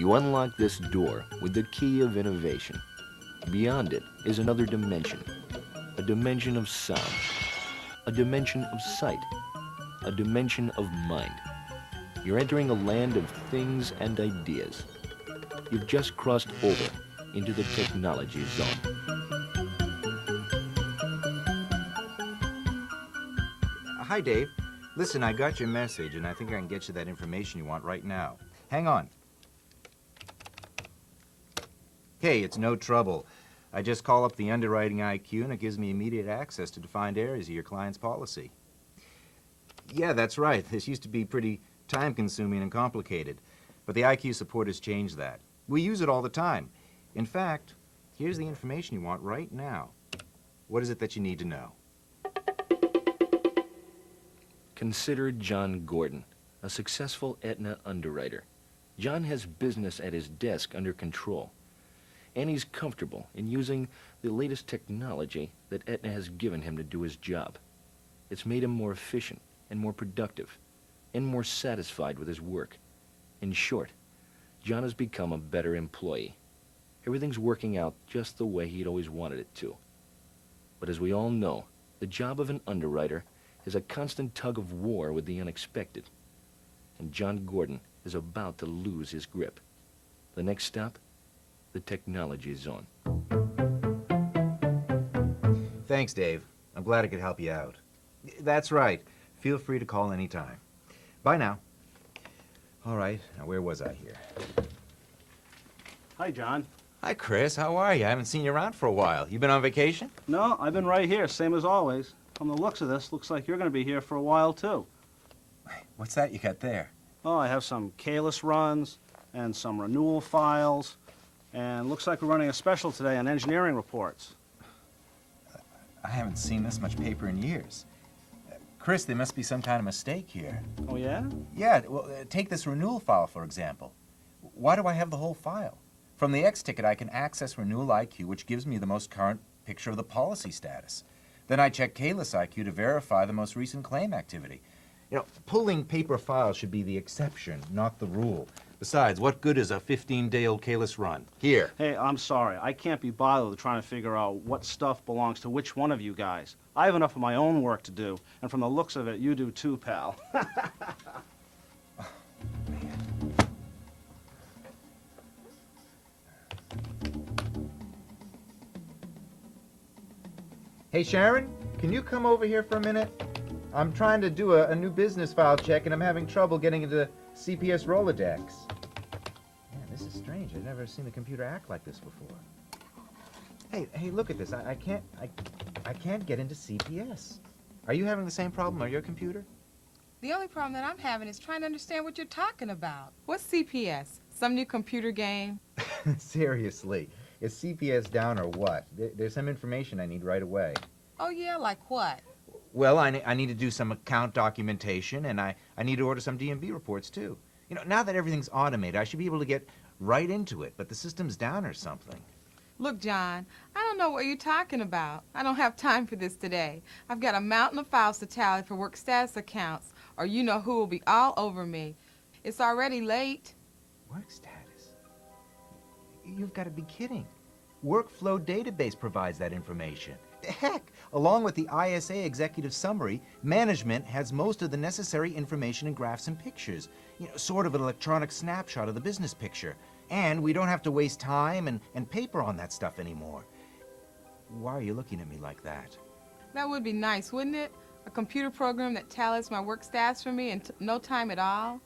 You unlock this door with the key of innovation. Beyond it is another dimension, a dimension of sound, a dimension of sight, a dimension of mind. You're entering a land of things and ideas. You've just crossed over into the technology zone. Hi, Dave. Listen, I got your message, and I think I can get you that information you want right now. Hang on. Hey, it's no trouble. I just call up the underwriting IQ, and it gives me immediate access to defined areas of your client's policy. Yeah, that's right. This used to be pretty time-consuming and complicated, but the IQ support has changed that. We use it all the time. In fact, here's the information you want right now. What is it that you need to know? Consider John Gordon, a successful Aetna underwriter. John has business at his desk under control, and he's comfortable in using the latest technology that Aetna has given him to do his job. It's made him more efficient and more productive and more satisfied with his work. In short, John has become a better employee. Everything's working out just the way he'd always wanted it to. But as we all know, the job of an underwriter is a constant tug of war with the unexpected. And John Gordon is about to lose his grip. The next stop, the technology zone. Thanks, Dave. I'm glad I could help you out. That's right. Feel free to call anytime. Bye now. All right, now where was I here? Hi, John. Hi, Chris. How are you? I haven't seen you around for a while. You been on vacation? No, I've been right here, same as always. From the looks of this, looks like you're going to be here for a while, too. What's that you got there? Oh, I have some Kalis runs and some renewal files, and looks like we're running a special today on engineering reports. I haven't seen this much paper in years. Chris, there must be some kind of mistake here. Oh, yeah? Yeah, well, take this renewal file, for example. Why do I have the whole file? From the X ticket, I can access Renewal IQ, which gives me the most current picture of the policy status. Then I check Kalis IQ to verify the most recent claim activity. You know, pulling paper files should be the exception, not the rule. Besides, what good is a 15-day-old Kalis run? Here. Hey, I'm sorry. I can't be bothered with trying to figure out what stuff belongs to which one of you guys. I have enough of my own work to do, and from the looks of it, you do too, pal. Hey, Sharon, can you come over here for a minute? I'm trying to do a new business file check, and I'm having trouble getting into CPS Rolodex. Man, this is strange. I've never seen the computer act like this before. Hey, look at this. I can't get into CPS. Are you having the same problem on your computer? The only problem that I'm having is trying to understand what you're talking about. What's CPS? Some new computer game? Seriously. Is CPS down or what? There's some information I need right away. Oh, yeah, like what? Well, I need to do some account documentation, and I need to order some DMV reports, too. You know, now that everything's automated, I should be able to get right into it, but the system's down or something. Look, John, I don't know what you're talking about. I don't have time for this today. I've got a mountain of files to tally for work status accounts, or you know who will be all over me. It's already late. Work status? You've got to be kidding. Workflow Database provides that information. Heck, along with the ISA Executive Summary, management has most of the necessary information in graphs and pictures. You know, sort of an electronic snapshot of the business picture. And we don't have to waste time and paper on that stuff anymore. Why are you looking at me like that? That would be nice, wouldn't it? A computer program that tallies my work stats for me in no time at all?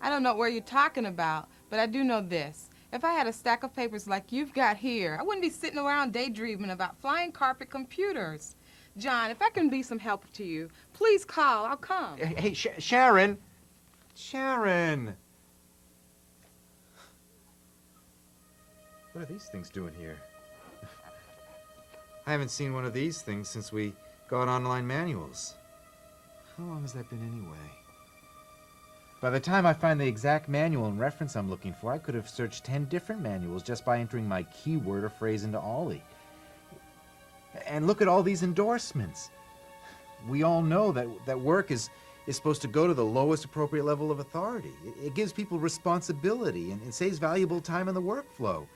I don't know what you're talking about, but I do know this. If I had a stack of papers like you've got here, I wouldn't be sitting around daydreaming about flying carpet computers. John, if I can be some help to you, please call. I'll come. Hey, Sharon! Sharon! What are these things doing here? I haven't seen one of these things since we got online manuals. How long has that been anyway? By the time I find the exact manual and reference I'm looking for, I could have searched 10 different manuals just by entering my keyword or phrase into Ollie. And look at all these endorsements. We all know that work is is supposed to go to the lowest appropriate level of authority. It gives people responsibility and saves valuable time in the workflow.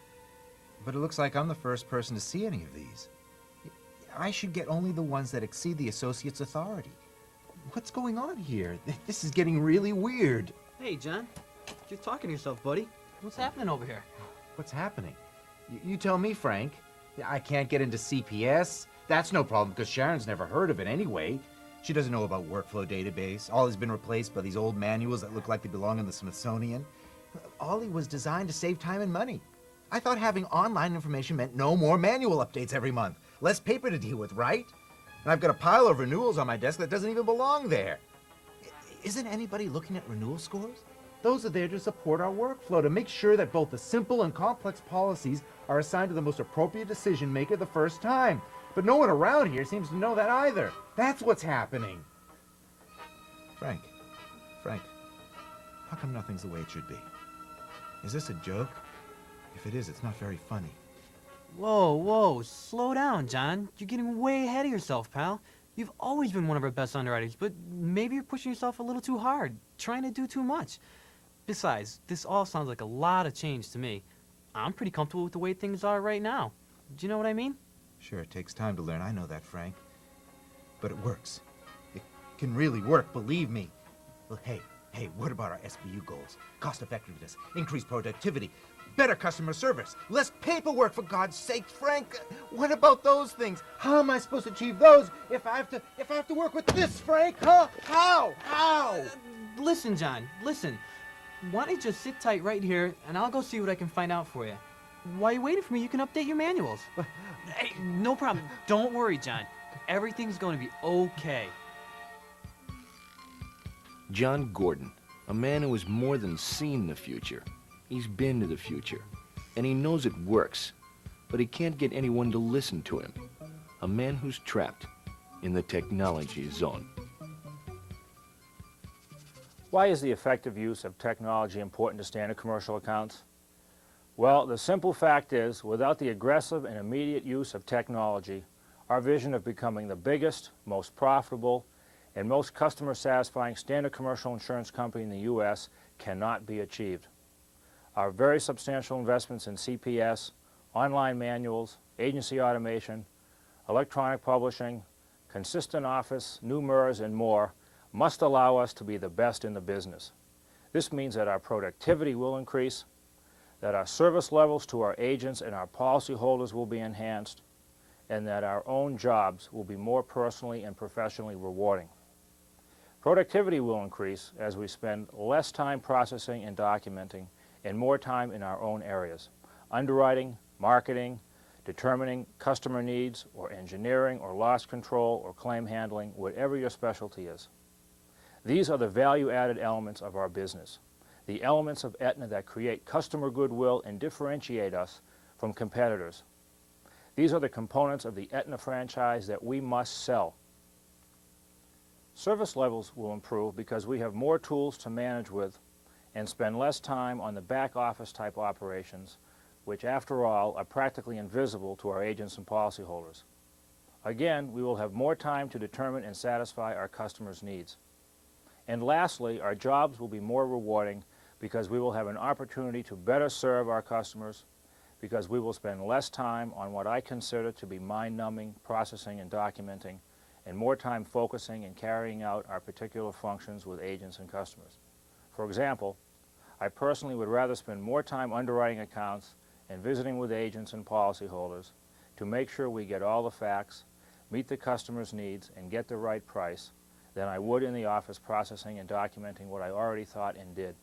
But it looks like I'm the first person to see any of these. I should get only the ones that exceed the associate's authority. What's going on here? This is getting really weird. Hey, John. You're talking to yourself, buddy. What's happening over here? What's happening? You tell me, Frank. I can't get into CPS. That's no problem because Sharon's never heard of it anyway. She doesn't know about workflow database. All has been replaced by these old manuals that look like they belong in the Smithsonian. Ollie was designed to save time and money. I thought having online information meant no more manual updates every month. Less paper to deal with, right? And I've got a pile of renewals on my desk that doesn't even belong there. Isn't anybody looking at renewal scores? Those are there to support our workflow, to make sure that both the simple and complex policies are assigned to the most appropriate decision maker the first time. But no one around here seems to know that either. That's what's happening. Frank, how come nothing's the way it should be? Is this a joke? If it is, it's not very funny. Whoa, slow down, John. You're getting way ahead of yourself, pal. You've always been one of our best underwriters, but maybe you're pushing yourself a little too hard, trying to do too much. Besides, this all sounds like a lot of change to me. I'm pretty comfortable with the way things are right now. Do you know what I mean? Sure, it takes time to learn. I know that, Frank. But it works. It can really work, believe me. Well, hey, what about our SBU goals? Cost effectiveness, increased productivity, better customer service, less paperwork, for God's sake, Frank. What about those things? How am I supposed to achieve those if I have to work with this, Frank? Huh? How? Listen, John, listen. Why don't you just sit tight right here, and I'll go see what I can find out for you. While you're waiting for me, you can update your manuals. Hey, no problem. Don't worry, John. Everything's going to be okay. John Gordon, a man who has more than seen the future. He's been to the future, and he knows it works, but he can't get anyone to listen to him. A man who's trapped in the technology zone. Why is the effective use of technology important to standard commercial accounts? Well, the simple fact is, without the aggressive and immediate use of technology, our vision of becoming the biggest, most profitable, and most customer-satisfying standard commercial insurance company in the U.S. cannot be achieved. Our very substantial investments in CPS, online manuals, agency automation, electronic publishing, consistent office, new MERS, and more must allow us to be the best in the business. This means that our productivity will increase, that our service levels to our agents and our policyholders will be enhanced, and that our own jobs will be more personally and professionally rewarding. Productivity will increase as we spend less time processing and documenting and more time in our own areas: underwriting, marketing, determining customer needs, or engineering, or loss control, or claim handling, whatever your specialty is. These are the value-added elements of our business, the elements of Aetna that create customer goodwill and differentiate us from competitors. These are the components of the Aetna franchise that we must sell. Service levels will improve because we have more tools to manage with and spend less time on the back office type operations, which after all are practically invisible to our agents and policyholders. Again, we will have more time to determine and satisfy our customers' needs. And lastly, our jobs will be more rewarding because we will have an opportunity to better serve our customers, because we will spend less time on what I consider to be mind-numbing processing and documenting, and more time focusing and carrying out our particular functions with agents and customers. For example, I personally would rather spend more time underwriting accounts and visiting with agents and policyholders to make sure we get all the facts, meet the customer's needs, and get the right price than I would in the office processing and documenting what I already thought and did.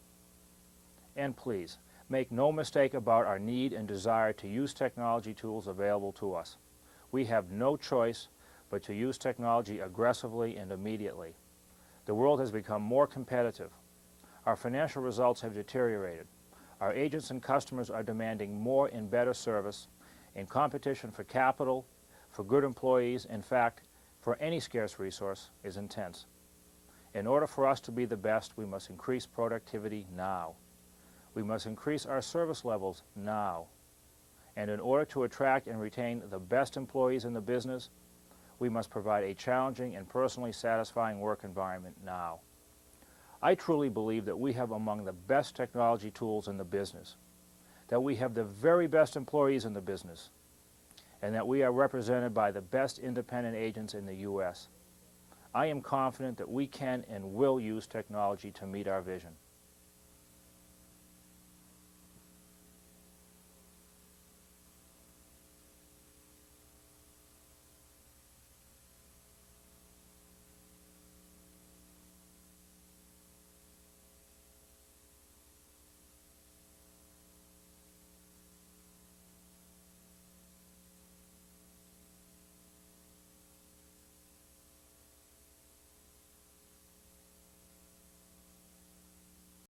And please, make no mistake about our need and desire to use technology tools available to us. We have no choice but to use technology aggressively and immediately. The world has become more competitive. Our financial results have deteriorated. Our agents and customers are demanding more and better service, and competition for capital, for good employees, in fact, for any scarce resource, is intense. In order for us to be the best, we must increase productivity now. We must increase our service levels now. And in order to attract and retain the best employees in the business, we must provide a challenging and personally satisfying work environment now. I truly believe that we have among the best technology tools in the business, that we have the very best employees in the business, and that we are represented by the best independent agents in the U.S. I am confident that we can and will use technology to meet our vision.